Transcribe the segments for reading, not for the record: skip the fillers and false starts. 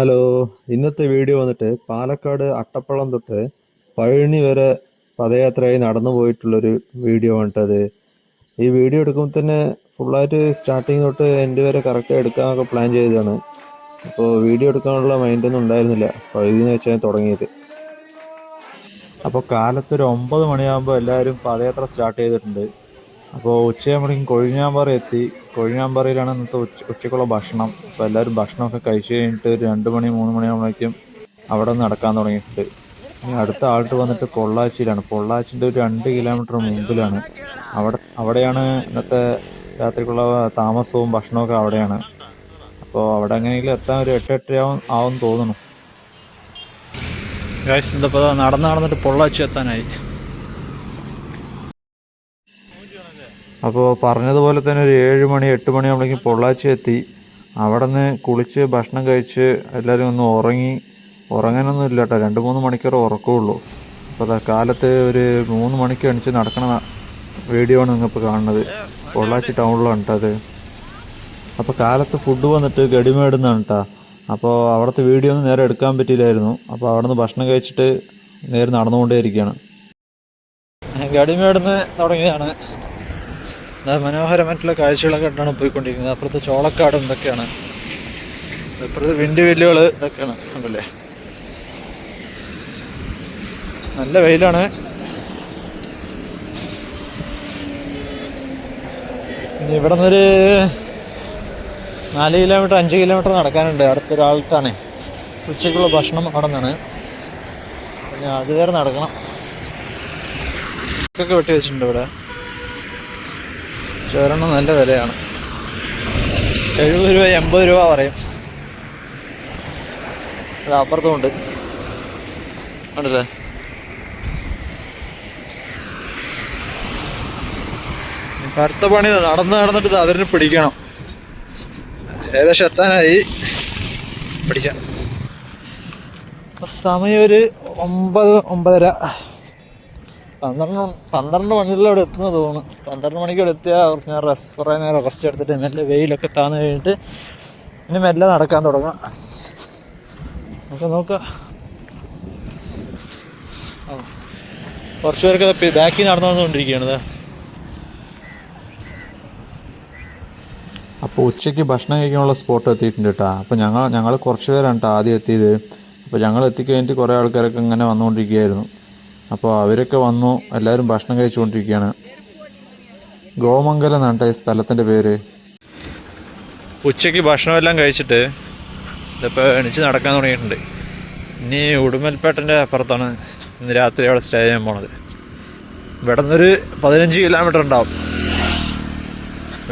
Hello. ഇന്നത്തെ video വന്നിട്ട് പാലക്കാട് അട്ടപ്പള്ളം തൊട്ട് പഴനി വരെ പദയാത്രയായി നടന്നു പോയിട്ടുള്ളൊരു വീഡിയോ വന്നിട്ടത്. ഈ വീഡിയോ എടുക്കുമ്പോൾ തന്നെ ഫുള്ളായിട്ട് സ്റ്റാർട്ടിങ് തൊട്ട് എൻഡ് വരെ കറക്റ്റ് എടുക്കാനൊക്കെ പ്ലാൻ ചെയ്തതാണ്. അപ്പോൾ വീഡിയോ എടുക്കാനുള്ള മൈൻഡൊന്നും ഉണ്ടായിരുന്നില്ല, പഴുതിന്ന് വെച്ചാൽ തുടങ്ങിയത്. അപ്പോൾ കാലത്തൊരു 9 മണിയാകുമ്പോൾ എല്ലാവരും പദയാത്ര സ്റ്റാർട്ട് ചെയ്തിട്ടുണ്ട്. അപ്പോൾ ഉച്ചയാകുമ്പോഴേക്കും കൊഴിഞ്ഞാമ്പാറ എത്തി. കൊഴിഞ്ഞാമ്പാറയിലാണ് ഇന്നത്തെ ഉച്ചക്കുള്ള ഭക്ഷണം. അപ്പോൾ എല്ലാവരും ഭക്ഷണമൊക്കെ കഴിച്ച് കഴിഞ്ഞിട്ട് ഒരു 2 മണി 3 മണിയാകുമ്പോഴേക്കും അവിടെ നിന്ന് നടക്കാൻ തുടങ്ങിയിട്ടുണ്ട്. ഇനി അടുത്ത ആൾട്ട് വന്നിട്ട് പൊള്ളാച്ചിയിലാണ്. പൊള്ളാച്ചിൻ്റെ ഒരു 2 കിലോമീറ്റർ മുമ്പിലാണ്. അവിടെയാണ് ഇന്നത്തെ രാത്രിക്കുള്ള താമസവും ഭക്ഷണമൊക്കെ അവിടെയാണ്. അപ്പോൾ അവിടെ എങ്ങനെയെങ്കിലും എത്താൻ ഒരു 8-8 ആവും തോന്നുന്നു. ഇപ്പോൾ നടന്നിട്ട് പൊള്ളാച്ചി എത്താനായി. അപ്പോൾ പറഞ്ഞതുപോലെ തന്നെ ഒരു 7 മണി 8 മണിയാകുമ്പോഴേക്കും പൊള്ളാച്ചി എത്തി. അവിടെ നിന്ന് കുളിച്ച് ഭക്ഷണം കഴിച്ച് എല്ലാവരും ഒന്ന് ഉറങ്ങി. ഉറങ്ങാനൊന്നും ഇല്ല കേട്ടോ, 2-3 മണിക്കൂർ ഉറക്കമുള്ളൂ. അപ്പോൾ അതാ കാലത്ത് ഒരു 3 മണിക്ക് എണിച്ച് നടക്കണ വീഡിയോ ആണ് നിങ്ങളിപ്പോൾ കാണുന്നത്. പൊള്ളാച്ചി ടൗണിലാണ് കേട്ടോ അത്. അപ്പോൾ കാലത്ത് ഫുഡ് വന്നിട്ട് ഗഡിമേട് നിന്നാണ് കേട്ടോ. അപ്പോൾ അവിടുത്തെ വീഡിയോ ഒന്നും നേരെ എടുക്കാൻ പറ്റിയില്ലായിരുന്നു. അപ്പോൾ അവിടെ നിന്ന് ഭക്ഷണം കഴിച്ചിട്ട് നേരെ നടന്നുകൊണ്ടേയിരിക്കുകയാണ്. ഗഡിമേട് നിന്ന് തുടങ്ങിയതാണ്. മനോഹരമായിട്ടുള്ള കാഴ്ചകളൊക്കെ ആയിട്ടാണ് പോയിക്കൊണ്ടിരിക്കുന്നത്. അപ്പുറത്ത് ചോളക്കാടും ഇതൊക്കെയാണ്, അപ്പുറത്ത് വില്ലുകൾ ഇതൊക്കെയാണ് കണ്ടല്ലേ. നല്ല വെയിലാണ്. ഇനി ഇവിടെ നിന്നൊരു 4 കിലോമീറ്റർ 5 കിലോമീറ്റർ നടക്കാനുണ്ട്. അടുത്തൊരാൾക്കാണ് ഉച്ചയ്ക്കുള്ള ഭക്ഷണം അവിടെ നിന്നാണ്. ഞാൻ അതുവരെ നടക്കണം. ഒക്കെ വെട്ടി വെച്ചിട്ടുണ്ട് ഇവിടെ. ചോരെണ്ണം നല്ല വിലയാണ്, 70 രൂപ 80 രൂപ പറയും. അത് അപ്പുറത്തും ഉണ്ട് കണ്ടല്ലേ. അടുത്ത പണി നടന്നിട്ട് അവരിനെ പിടിക്കണം. ഏകദേശം എത്താനായി, പിടിക്കാം. സമയം ഒരു 9-9:30 12 മണിക്കുള്ള ഇവിടെ എത്തുന്നത് തോന്നുന്നു. 12 മണിക്ക് ഇവിടെ എത്തിയാൽ ഞാൻ കുറേ നേരം റെസ്റ്റ് എടുത്തിട്ട് മെല്ലെ വെയിലൊക്കെ താന്ന് കഴിഞ്ഞിട്ട് ഇനി മെല്ലെ നടക്കാൻ തുടങ്ങാം. നമുക്ക് നോക്കാം. കുറച്ച് പേരൊക്കെ ബാക്കിൽ നടന്നു വന്നുകൊണ്ടിരിക്കുകയാണ്. അപ്പോൾ ഉച്ചയ്ക്ക് ഭക്ഷണം കഴിക്കാനുള്ള സ്പോട്ട് എത്തിയിട്ടുണ്ട് കേട്ടോ. അപ്പോൾ ഞങ്ങൾ കുറച്ച് പേരാണ് കേട്ടോ ആദ്യം എത്തിയത്. അപ്പോൾ ഞങ്ങൾ എത്തിക്കഴിഞ്ഞിട്ട് കുറേ ആൾക്കാരൊക്കെ ഇങ്ങനെ വന്നുകൊണ്ടിരിക്കുകയായിരുന്നു. അപ്പോൾ അവരൊക്കെ വന്നു, എല്ലാവരും ഭക്ഷണം കഴിച്ചുകൊണ്ടിരിക്കുകയാണ്. ഗോമംഗലം എന്നാണ് ഈ സ്ഥലത്തിൻ്റെ പേര്. ഉച്ചയ്ക്ക് ഭക്ഷണമെല്ലാം കഴിച്ചിട്ട് ഇതിപ്പോൾ എണിച്ച് നടക്കാൻ തുടങ്ങിയിട്ടുണ്ട്. ഇനി ഉടുമൽപേട്ടൻ്റെ അപ്പുറത്താണ് ഇന്ന് രാത്രി അവിടെ സ്റ്റേ ചെയ്യാൻ പോണത്. ഇവിടെ നിന്നൊരു 15 കിലോമീറ്റർ ഉണ്ടാവും.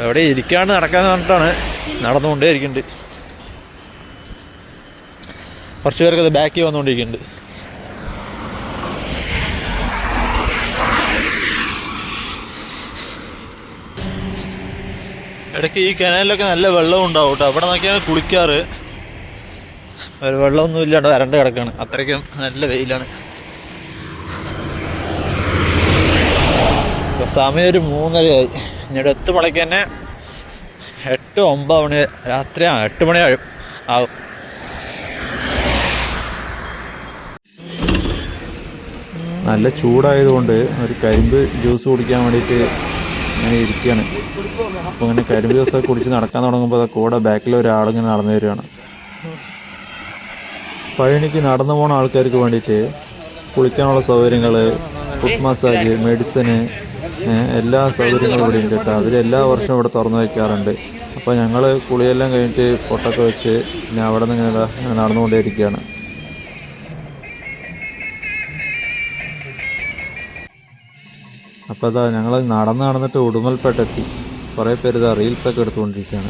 അവിടെ ഇരിക്കാണ്ട് നടക്കാമെന്ന് പറഞ്ഞിട്ടാണ് നടന്നുകൊണ്ടേ ഇരിക്കുന്നുണ്ട്. കുറച്ച് പേർക്ക് അത് ബാക്കിൽ വന്നുകൊണ്ടിരിക്കുന്നുണ്ട്. ഇടയ്ക്ക് ഈ കിണലിലൊക്കെ നല്ല വെള്ളം ഉണ്ടാവും കേട്ടോ. അവിടെ നോക്കിയാണ് കുളിക്കാറ്. വെള്ളമൊന്നും ഇല്ലാണ്ട് വരണ്ട് കിടക്കാണ്. അത്രയ്ക്കും നല്ല വെയിലാണ്. സമയം ഒരു 3:30 ആയി. ഇനിയുടെ എത്തുമ്പോഴേക്ക് തന്നെ 8-9 മണി രാത്രി 8 മണി ആവും. നല്ല ചൂടായതുകൊണ്ട് ഒരു കരിമ്പ് ജ്യൂസ് കുടിക്കാൻ വേണ്ടിയിട്ട് അങ്ങനെ ഇരിക്കുകയാണ്. അപ്പോൾ ഇങ്ങനെ കരിമ്പ് ജ്യൂസൊക്കെ കുടിച്ച് നടക്കാൻ തുടങ്ങുമ്പോൾ കൂടെ ബാക്കിൽ ഒരാളിങ്ങനെ നടന്നു വരികയാണ്. പഴനിക്ക് നടന്നു പോകുന്ന ആൾക്കാർക്ക് വേണ്ടിയിട്ട് കുളിക്കാനുള്ള സൗകര്യങ്ങൾ, ഫുഡ് മസാജ്, മെഡിസിന്, എല്ലാ സൗകര്യങ്ങളും ഇവിടെ ഉണ്ട് കേട്ടോ. അവരെല്ലാ വർഷവും ഇവിടെ തുറന്നു വയ്ക്കാറുണ്ട്. അപ്പോൾ ഞങ്ങൾ കുളിയെല്ലാം കഴിഞ്ഞിട്ട് പൊട്ടൊക്കെ വെച്ച് പിന്നെ അവിടെ നിന്ന് ഇങ്ങനെ നടന്നുകൊണ്ടേയിരിക്കുകയാണ്. അപ്പോൾ അതാ ഞങ്ങൾ നടന്നിട്ട് ഉടുമൽപേട്ടെത്തി. കുറേ പേര് ഇതാ റീൽസൊക്കെ എടുത്തുകൊണ്ടിരിക്കുകയാണ്.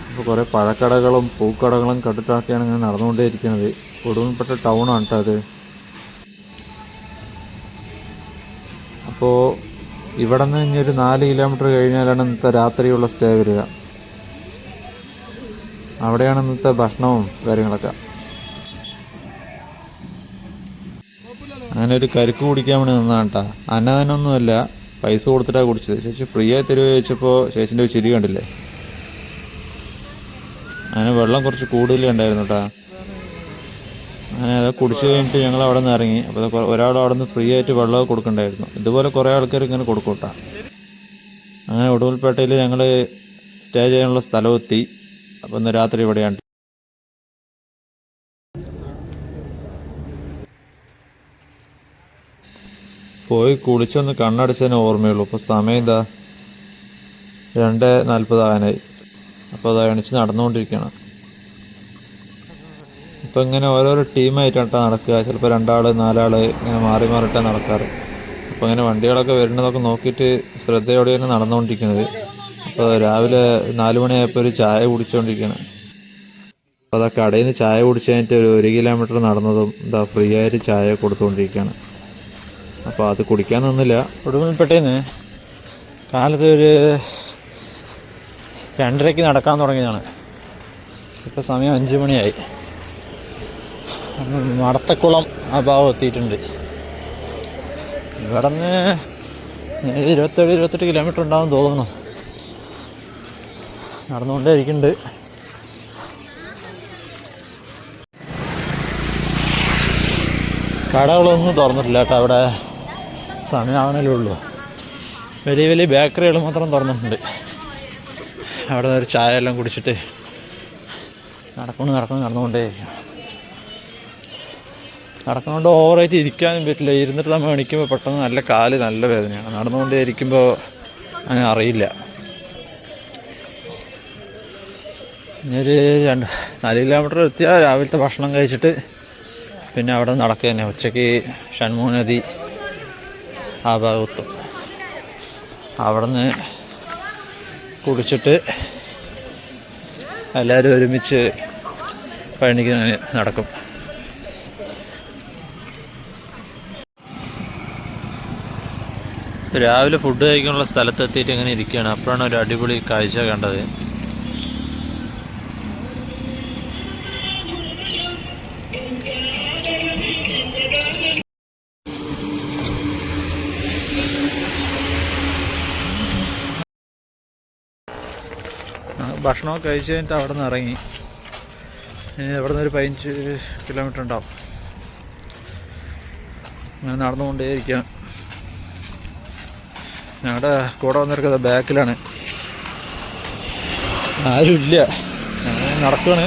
അപ്പോൾ കുറേ പഴക്കടകളും പൂക്കടകളും കണ്ടിട്ടൊക്കെയാണ് ഇങ്ങനെ നടന്നുകൊണ്ടേയിരിക്കുന്നത്. ഉടുമൽപേട്ട ടൗണാണ് കേട്ടോ അത്. അപ്പോൾ ഇവിടെ നിന്ന് ഇനി ഒരു 4 കിലോമീറ്റർ കഴിഞ്ഞാലാണ് ഇന്നത്തെ രാത്രിയുള്ള സ്റ്റേ വരിക. അവിടെയാണ് ഇന്നത്തെ ഭക്ഷണവും കാര്യങ്ങളൊക്കെ. അങ്ങനെ ഒരു കരിക്ക് കുടിക്കാൻ വേണ്ടി നിന്നാണ് കേട്ടോ. അന്നദാനമൊന്നുമല്ല, പൈസ കൊടുത്തിട്ടാണ് കുടിച്ചത്. ചേച്ചി ഫ്രീ ആയി തരുമോ ചോദിച്ചപ്പോൾ ചേച്ചിൻ്റെ ഒരു ചിരി കണ്ടില്ലേ. അങ്ങനെ വെള്ളം കുറച്ച് കൂടുതലുണ്ടായിരുന്നു കേട്ടോ. അങ്ങനെ അത് കുടിച്ച് കഴിഞ്ഞിട്ട് ഞങ്ങൾ അവിടെ നിന്ന് ഇറങ്ങി. അപ്പോൾ ഒരാൾ അവിടെ നിന്ന് ഫ്രീ ആയിട്ട് വെള്ളമൊക്കെ കൊടുക്കണ്ടായിരുന്നു. ഇതുപോലെ കുറേ ആൾക്കാർ ഇങ്ങനെ കൊടുക്കൂട്ടാ. അങ്ങനെ ഉടുമൽപേട്ടയിൽ ഞങ്ങൾ സ്റ്റേ ചെയ്യാനുള്ള സ്ഥലമെത്തി. അപ്പോൾ ഇന്ന് രാത്രി ഇവിടെയാണ്. പോയി കുളിച്ചൊന്ന് കണ്ണടച്ചതിന് ഓർമ്മയുള്ളൂ. ഇപ്പോൾ സമയം എന്താ 2:40 ആകാനായി. അപ്പോൾ അത് എണിച്ച് നടന്നുകൊണ്ടിരിക്കുകയാണ്. ഇപ്പോൾ ഇങ്ങനെ ഓരോരോ ടീമായിട്ടാണ് നടക്കുക. ചിലപ്പോൾ 2 ആൾ 4 ആൾ ഇങ്ങനെ മാറി മാറിയിട്ടാണ് നടക്കാറ്. അപ്പോൾ ഇങ്ങനെ വണ്ടികളൊക്കെ വരുന്നതൊക്കെ നോക്കിയിട്ട് ശ്രദ്ധയോടെയാണ് നടന്നുകൊണ്ടിരിക്കുന്നത്. അപ്പോൾ രാവിലെ 4 മണിയായപ്പോൾ ഒരു ചായ കുടിച്ചുകൊണ്ടിരിക്കുകയാണ്. അപ്പോൾ അതാ കടയിൽ നിന്ന് ചായ കുടിച്ച് കഴിഞ്ഞിട്ട് ഒരു 1 കിലോമീറ്റർ നടന്നതും ഇതാ ഫ്രീ ആയിട്ട് ചായ കൊടുത്തുകൊണ്ടിരിക്കുകയാണ്. അപ്പോൾ അത് കുടിക്കാൻ നിന്നില്ല. ഉടുമൽപേട്ടേന്ന് കാലത്ത് ഒരു 2:30 നടക്കാൻ തുടങ്ങിയതാണ്. ഇപ്പോൾ സമയം 5 മണിയായി. മടത്തക്കുളം ആ ഭാഗം എത്തിയിട്ടുണ്ട്. ഇവിടെ നിന്ന് 27-28 കിലോമീറ്റർ ഉണ്ടാവും തോന്നുന്നു. നടന്നുകൊണ്ടേ ഇരിക്കുന്നുണ്ട്. കടകളൊന്നും തുറന്നിട്ടില്ല കേട്ടോ. അവിടെ സമയമാവണല്ലേ ഉള്ളൂ. വലിയ വലിയ ബേക്കറികൾ മാത്രം തുറന്നിട്ടുണ്ട്. അവിടെ നിന്ന് ഒരു ചായ എല്ലാം കുടിച്ചിട്ട് നടന്നുകൊണ്ടേ നടക്കുന്നുകൊണ്ട് ഓവറായിട്ട് ഇരിക്കാനും പറ്റില്ല. ഇരുന്നിട്ട് നമ്മൾ എണീക്കുമ്പോൾ പെട്ടെന്ന് നല്ല കാല് നല്ല വേദനയാണ്. നടന്നുകൊണ്ടേ ഇരിക്കുമ്പോൾ അങ്ങനെ അറിയില്ല. ഇനിയൊരു 4 കിലോമീറ്റർ എത്തിയാൽ രാവിലത്തെ ഭക്ഷണം കഴിച്ചിട്ട് പിന്നെ അവിടെ നടക്കുക തന്നെ. ഉച്ചയ്ക്ക് ഷൺമുഖ നദി ആ ഭാഗത്തും അവിടെ നിന്ന് കുടിച്ചിട്ട് എല്ലാവരും ഒരുമിച്ച് പഴനിക്ക് നടക്കും. രാവിലെ ഫുഡ് കഴിക്കാനുള്ള സ്ഥലത്തെത്തിയിട്ട് ഇങ്ങനെ ഇരിക്കുകയാണ്. അപ്പോഴാണ് ഒരു അടിപൊളി കാഴ്ച കണ്ടത്. ഭക്ഷണമൊക്കെ കഴിച്ച് കഴിഞ്ഞിട്ട് അവിടെ നിന്ന് ഇറങ്ങി. അവിടെ നിന്ന് ഒരു 15 കിലോമീറ്റർ ഉണ്ടാവും. അങ്ങനെ നടന്നുകൊണ്ടേയിരിക്കാം. ഞങ്ങളുടെ കൂടെ വന്നിരിക്കുന്നത് ബാക്കിലാണ്. ആരുമില്ല, ഞങ്ങൾ നടക്കുകയാണ്.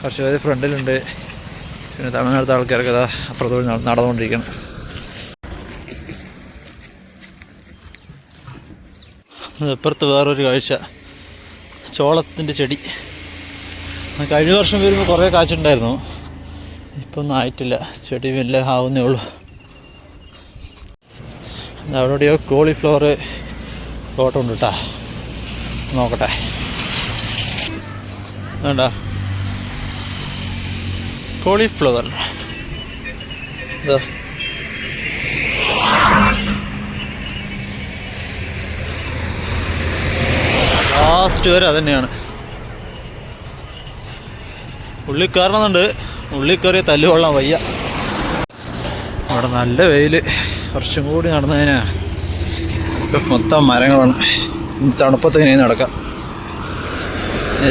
കുറച്ച് പേര് ഫ്രണ്ടിലുണ്ട്. പിന്നെ തമിഴ്നാട്ടിലത്തെ ആൾക്കാരൊക്കെ അപ്പുറത്തോട് നടന്നുകൊണ്ടിരിക്കണം. അപ്പുറത്ത് വേറൊരു കാഴ്ച, ചോളത്തിൻ്റെ ചെടി. കഴിഞ്ഞ വർഷം വരുമ്പോൾ കുറേ കാച്ചുണ്ടായിരുന്നു. ഇപ്പം ഒന്നും ആയിട്ടില്ല. ചെടി വല്ല ആവുന്നേ ഉള്ളൂ. അവിടെയോ കോളിഫ്ലവർ തോട്ടം ഉണ്ട് കേട്ടോ. നോക്കട്ടെ. വേണ്ട കോളിഫ്ലവർ ഇതാ. ലാസ്റ്റ് വരെ അതുതന്നെയാണ്. ഉള്ളിൽ കയറണമെന്നുണ്ട്. ഉള്ളിൽ കയറിയ തല്ലുകൊള്ളാൻ വയ്യ. അവിടെ നല്ല വെയിൽ. കുറച്ചും കൂടി നടന്നതിനാ. ഇപ്പം മൊത്തം മരങ്ങളാണ്. തണുപ്പത്ത് ഇങ്ങനെ നടക്കാം.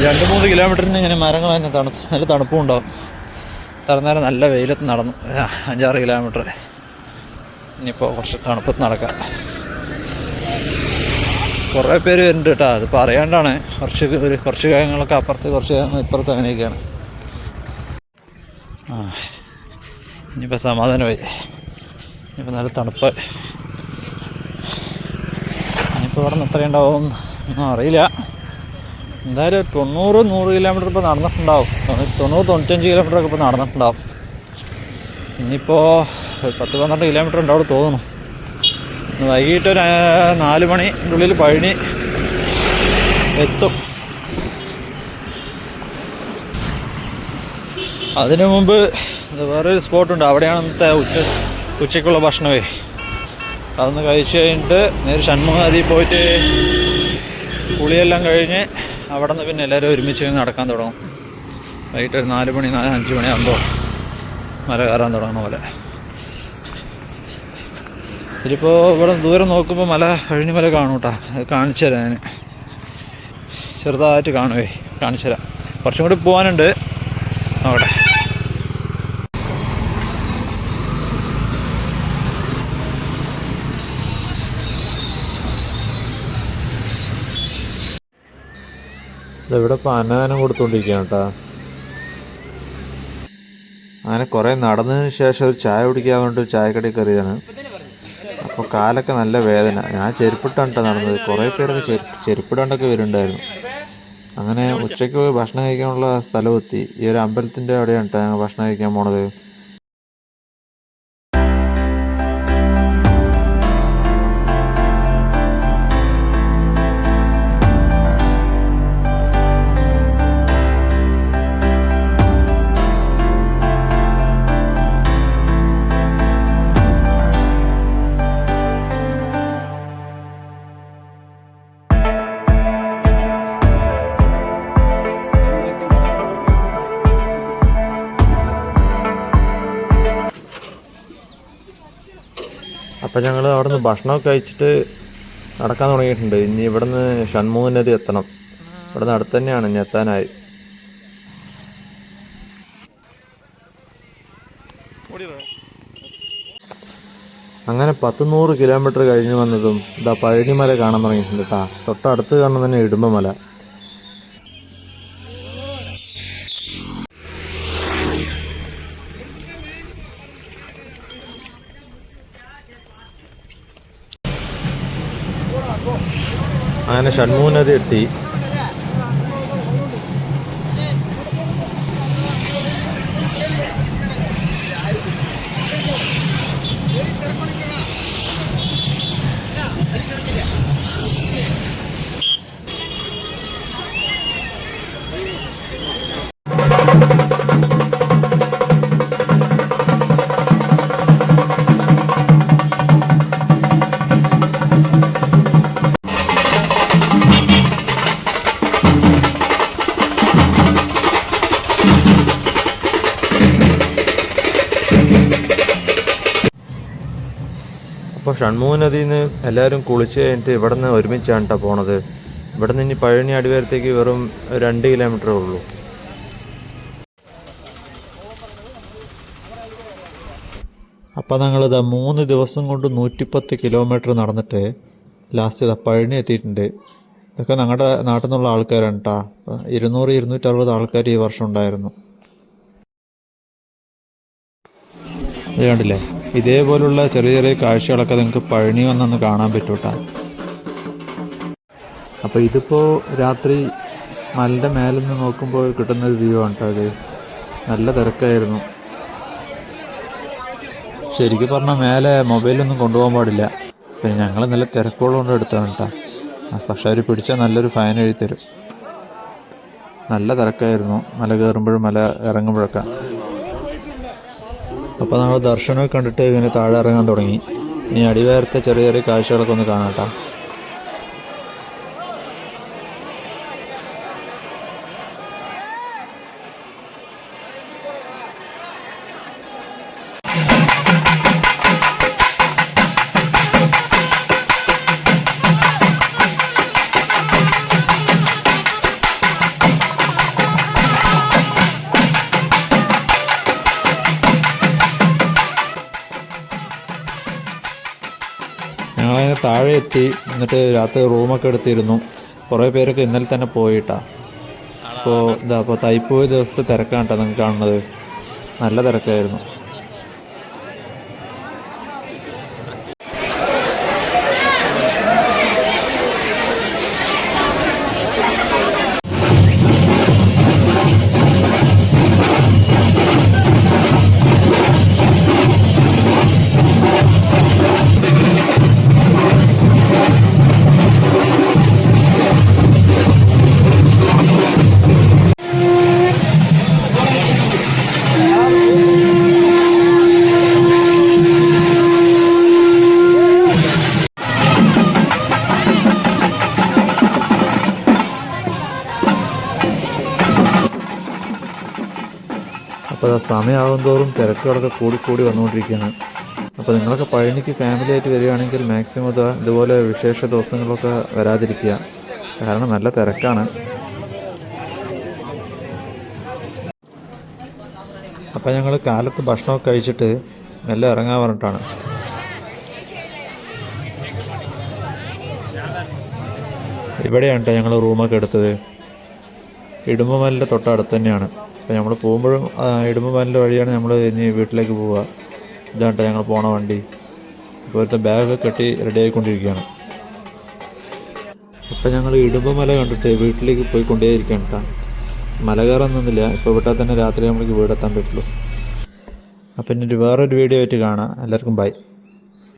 2-3 കിലോമീറ്ററിന് ഇങ്ങനെ മരങ്ങൾ തന്നെ നല്ല തണുപ്പും ഉണ്ടാവും. തറന്നേരം നല്ല വെയിലത്ത് നടന്നു 5-6 കിലോമീറ്റർ. ഇനിയിപ്പോൾ കുറച്ച് തണുപ്പത്ത് നടക്കാം. കുറേ പേര് വരുന്നുണ്ട് കേട്ടോ. അതിപ്പോൾ അറിയാണ്ടാണ്. കുറച്ച് കാര്യങ്ങളൊക്കെ അപ്പുറത്ത്, കുറച്ച് കാര്യങ്ങൾ ഇപ്പുറത്ത്, അങ്ങനെയൊക്കെയാണ്. ഇനിയിപ്പോൾ സമാധാനമായി. ഇനിയിപ്പോൾ നല്ല തണുപ്പ്. ഇനിയിപ്പോൾ ഇവിടെ നിന്ന് എത്ര ഉണ്ടാവും ഒന്നും അറിയില്ല. എന്തായാലും 90-100 കിലോമീറ്റർ ഇപ്പോൾ നടന്നിട്ടുണ്ടാവും. 90-95 കിലോമീറ്ററൊക്കെ ഇപ്പോൾ നടന്നിട്ടുണ്ടാവും. ഇനിയിപ്പോൾ 10-12 കിലോമീറ്റർ ഉണ്ടാവും തോന്നുന്നു. വൈകിട്ട് ഒരു 4 മണിൻ്റെ ഉള്ളിൽ പഴനി എത്തും. അതിനു മുമ്പ് വേറൊരു സ്പോട്ടുണ്ട്. അവിടെയാണ് ഇന്നത്തെ ഉച്ചയ്ക്കുള്ള ഭക്ഷണമേ. അതൊന്ന് കഴിച്ച് കഴിഞ്ഞിട്ട് നേരെ ഷൺമുഖ നദിയിൽ പോയിട്ട് കുളിയെല്ലാം കഴിഞ്ഞ് അവിടെ നിന്ന് പിന്നെ എല്ലാവരും ഒരുമിച്ച് നടക്കാൻ തുടങ്ങും. വൈകിട്ട് ഒരു 4 മണി 5 മണിയാകുമ്പോൾ മല കയറാൻ തുടങ്ങുന്ന പോലെ. ഇതിലിപ്പോൾ ഇവിടെ ദൂരം നോക്കുമ്പോൾ പഴനി മല കാണും കേട്ടോ. അത് കാണിച്ചു തരാം. ഞാൻ ചെറുതായിട്ട് കാണിച്ചു തരാം. കുറച്ചും കൂടി പോകാനുണ്ട്. നോക്കട്ടെ. ഇവിടെ ഇപ്പോൾ അന്നദാനം കൊടുത്തുകൊണ്ടിരിക്കുകയാണ് കേട്ടോ. അങ്ങനെ കുറേ നടന്നതിന് ശേഷം ഒരു ചായ കുടിക്കാൻ വേണ്ടി ഒരു ചായക്കടയിൽ കയറിയതാണ്. അപ്പോൾ കാലൊക്കെ നല്ല വേദന. ഞാൻ ചെരുപ്പിട്ടാണ് കേട്ടോ നടന്നത്. കുറേ പേരൊക്കെ ചെരുപ്പിടാണ്ടൊക്കെ വരുന്നുണ്ടായിരുന്നു. അങ്ങനെ ഉച്ചയ്ക്ക് പോയി ഭക്ഷണം കഴിക്കാനുള്ള സ്ഥലമെത്തി. ഈ ഒരു അമ്പലത്തിൻ്റെ അവിടെയാണ് കേട്ടോ ഞങ്ങൾ ഭക്ഷണം കഴിക്കാൻ പോണത്. അപ്പം ഞങ്ങൾ അവിടെ നിന്ന് ഭക്ഷണമൊക്കെ കഴിച്ചിട്ട് നടക്കാൻ തുടങ്ങിയിട്ടുണ്ട്. ഇനി ഇവിടെ നിന്ന് ഷൺമുഖ നദി എത്തണം. ഇവിടെ നിന്ന് അടുത്ത് തന്നെയാണ്, ഇനി എത്താനായി. അങ്ങനെ 100 കിലോമീറ്റർ കഴിഞ്ഞ് വന്നതും ഇതാ പഴനിമല കാണാൻ തുടങ്ങിയിട്ടുണ്ട് കേട്ടോ. തൊട്ടടുത്ത് കാണുന്നത് തന്നെ ഇടുമ്പമല. അങ്ങനെ ഷൺമുഖ നദി എത്തി. അപ്പോൾ ഷൺമുഖ നദിയിൽ നിന്ന് എല്ലാവരും കുളിച്ച് കഴിഞ്ഞിട്ട് ഇവിടെ നിന്ന് ഒരുമിച്ചാണ് കേട്ടോ പോണത്. ഇവിടെ നിന്ന് ഇനി പഴനി അടിവാരത്തേക്ക് വെറും 2 കിലോമീറ്ററേ ഉള്ളൂ. അപ്പോൾ ഞങ്ങളിതാ 3 ദിവസം കൊണ്ട് 110 കിലോമീറ്റർ നടന്നിട്ട് ലാസ്റ്റ് ഇതാ പഴനി എത്തിയിട്ടുണ്ട്. ഇതൊക്കെ ഞങ്ങളുടെ നാട്ടിൽ നിന്നുള്ള ആൾക്കാരാണ് കേട്ടോ. 200-260 ആൾക്കാർ ഈ വർഷം ഉണ്ടായിരുന്നു. ഇത് കണ്ടില്ലേ, ഇതേപോലുള്ള ചെറിയ ചെറിയ കാഴ്ചകളൊക്കെ നിങ്ങൾക്ക് പഴനി വന്നൊന്ന് കാണാൻ പറ്റും കേട്ടോ. അപ്പോൾ ഇതിപ്പോൾ രാത്രി മലയുടെ മേലിൽ നിന്ന് നോക്കുമ്പോൾ കിട്ടുന്നൊരു വ്യൂ ആണ് കേട്ടോ. അത് നല്ല തിരക്കായിരുന്നു. ശരിക്കും പറഞ്ഞാൽ മേലെ മൊബൈലൊന്നും കൊണ്ടുപോകാൻ പാടില്ല. പിന്നെ ഞങ്ങൾ നല്ല തിരക്കുള്ളതുകൊണ്ട് എടുത്താണ് കേട്ടോ. പക്ഷെ അവർ പിടിച്ചാൽ നല്ലൊരു ഫൈൻ എഴുതി തരും. നല്ല തിരക്കായിരുന്നു മല കയറുമ്പോഴും മല ഇറങ്ങുമ്പോഴൊക്കെ. അപ്പോൾ നമ്മൾ ദർശനമൊക്കെ കണ്ടിട്ട് ഇങ്ങനെ താഴെ ഇറങ്ങാൻ തുടങ്ങി. ഇനി അടിവാരത്തെ ചെറിയ ചെറിയ കാഴ്ചകളൊക്കെ ഒന്ന് കാണാം കേട്ടോ. ഞങ്ങളതിന് താഴെ എത്തി. എന്നിട്ട് രാത്രി റൂമൊക്കെ എടുത്തിരുന്നു. കുറേ പേരൊക്കെ ഇന്നലെ തന്നെ പോയിട്ടാ. അപ്പോൾ തൈപ്പൂയ ദിവസത്തെ തിരക്കാണ് കേട്ടോ നിങ്ങൾക്ക് കാണുന്നത്. നല്ല തിരക്കായിരുന്നു. അപ്പോൾ സമയമാകും തോറും തിരക്കുകളൊക്കെ കൂടി വന്നുകൊണ്ടിരിക്കുകയാണ്. അപ്പോൾ നിങ്ങളൊക്കെ പഴനിക്ക് ഫാമിലി ആയിട്ട് വരികയാണെങ്കിൽ മാക്സിമം ഇതുപോലെ വിശേഷ ദിവസങ്ങളിലൊക്കെ വരാതിരിക്കുക. കാരണം നല്ല തിരക്കാണ്. അപ്പം ഞങ്ങൾ കാലത്ത് ഭക്ഷണമൊക്കെ കഴിച്ചിട്ട് മെല്ലെ ഇറങ്ങാൻ പറഞ്ഞിട്ടാണ്. ഇവിടെയാണ് കേട്ടോ ഞങ്ങൾ റൂമൊക്കെ എടുത്തത്. ഇടുമ്പുമലിൻ്റെ തൊട്ടടുത്ത് തന്നെയാണ്. അപ്പോൾ നമ്മൾ പോകുമ്പോഴും ഇടുമ്പുമലിൻ്റെ വഴിയാണ് നമ്മൾ ഇനി വീട്ടിലേക്ക് പോവുക. ഇതാണ് കേട്ടോ ഞങ്ങൾ പോണ വണ്ടി. ഇപ്പോഴത്തെ ബാഗൊക്കെ കെട്ടി റെഡി ആയിക്കൊണ്ടിരിക്കുകയാണ്. ഇപ്പം ഞങ്ങൾ ഇടുമ്പുമല കണ്ടിട്ട് വീട്ടിലേക്ക് പോയി കൊണ്ടേയിരിക്കുകയാണ് കേട്ടോ. മല കയറാനൊന്നുമില്ല, ഇപ്പോൾ വിട്ടാൽ തന്നെ രാത്രി നമ്മൾക്ക് വീടെത്താൻ പറ്റുള്ളൂ. അപ്പം ഇനി വേറൊരു വീഡിയോ ആയിട്ട് കാണാം. എല്ലാവർക്കും ബൈ.